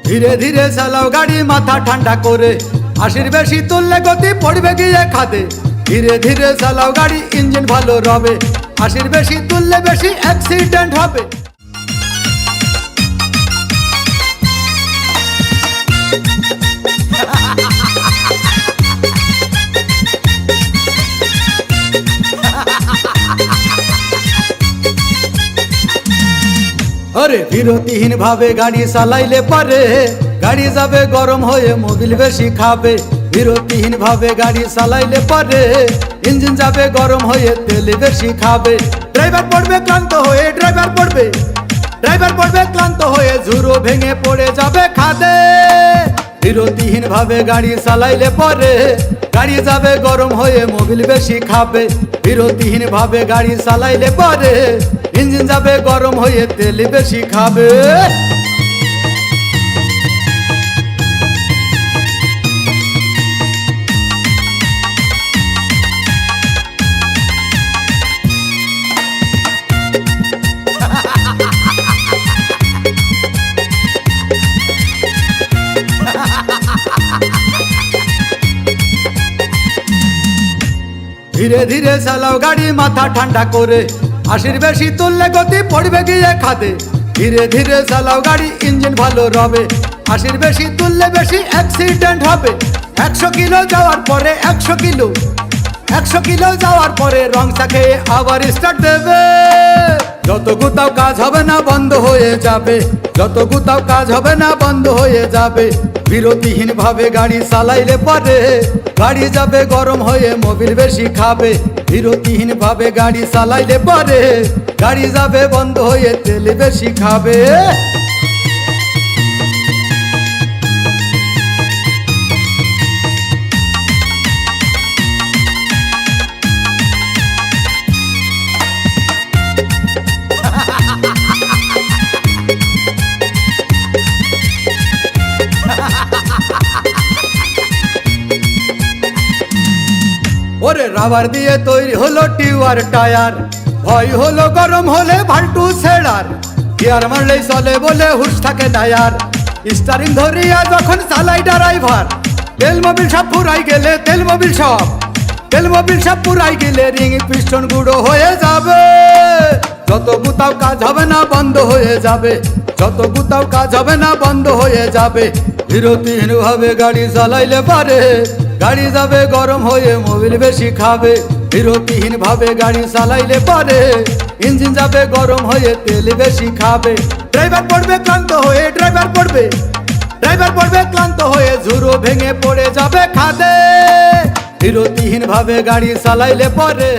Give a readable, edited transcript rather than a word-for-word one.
ধীরে ধীরে চালাও গাড়ি মাথা ঠান্ডা করে, 80 বেশি তুললে গতি পড়বে গিয়ে খাদে। ধীরে ধীরে চালাও গাড়ি, ইঞ্জিন ভালো রবে, 80 বেশি তুললে বেশি অ্যাক্সিডেন্ট হবে। আরে বিরতিহীন ভাবে গাড়ি চালাইলে পারে, গাড়ি যাবে গরম হয়ে মোবিল বেশি খাবে। বিরতিহীন ভাবে গাড়ি চালাইলে পারে, ইঞ্জিন যাবে গরম হয়ে তেল বেশি খাবে। ড্রাইভার পড়বে ক্লান্ত হয়ে, ড্রাইভার পড়বে ক্লান্ত হয়ে, ঝুরো ভেঙে পড়ে যাবে খাদে। বিরতিহীন ভাবে গাড়ি চালাইলে পরে, গাড়ি যাবে গরম হয়ে মোবিল বেশি খাবে। বিরতিহীন ভাবে গাড়ি চালাইলে পরে, ইঞ্জিন যাবে গরম হয়ে তেল বেশি খাবে। ধীরে ধীরে চালাও গাড়ি মাথা ঠান্ডা করে, 80 বেশি তুললে গতি পড়বে গিয়ে খাদে। ধীরে ধীরে চালাও গাড়ি, ইঞ্জিন ভালো রবে, 80 বেশি তুললে বেশি অ্যাক্সিডেন্ট হবে। 100 কিলো যাওয়ার পরে, 100 কিলো যাওয়ার পরে রং চাকে আবার স্টার্ট দেবে। যত গুতাও কাজ হবে না বন্ধ হয়ে যাবে, যত গুতাও কাজ হবে না বন্ধ হয়ে যাবে। বিরতিহীন ভাবে গাড়ি চালাইলে পরে, গাড়ি যাবে গরম হয়ে মোবিল বেশি খাবে। বিরতিহীন ভাবে গাড়ি চালাইলে পরে, গাড়ি যাবে বন্ধ হয়ে তেল বেশি খাবে। ওরে রাবার দিয়ে তৈরি হলো টিউবার টায়ার, ভয় হলো গরম হলে ভাল্টু ছেড়ার। গিয়ার মারলেই চলে বলে হুশ থাকে টায়ার, স্টারিং ধরিয়া যখন চালাই ড্রাইভার। তেল মোবিল সব পুরাই গেলে, তেল মোবিল সব পুরাই গেলে রিং পিস্টন গুঁড়ো হয়ে যাবে। যত গুতাও কাজ হবে না বন্ধ হয়ে যাবে, যত গুতাও কাজ হবে না বন্ধ হয়ে যাবে। বিরতিহীন ভাবে গাড়ি চালাইলে পারে, গাড়ি যাবে গরম হয়ে মোবিল বেশি খাবে। বিরতিহীন ভাবে গাড়ি চালাইলে পারে, ইঞ্জিন যাবে গরম হয়ে তেল বেশি খাবে। ড্রাইভার পড়বে ক্লান্ত হয়ে, ড্রাইভার পড়বে ক্লান্ত হয়ে, ঝুরো ভেঙে পড়ে যাবে খাদে। বিরতিহীন ভাবে গাড়ি চালাইলে পারে।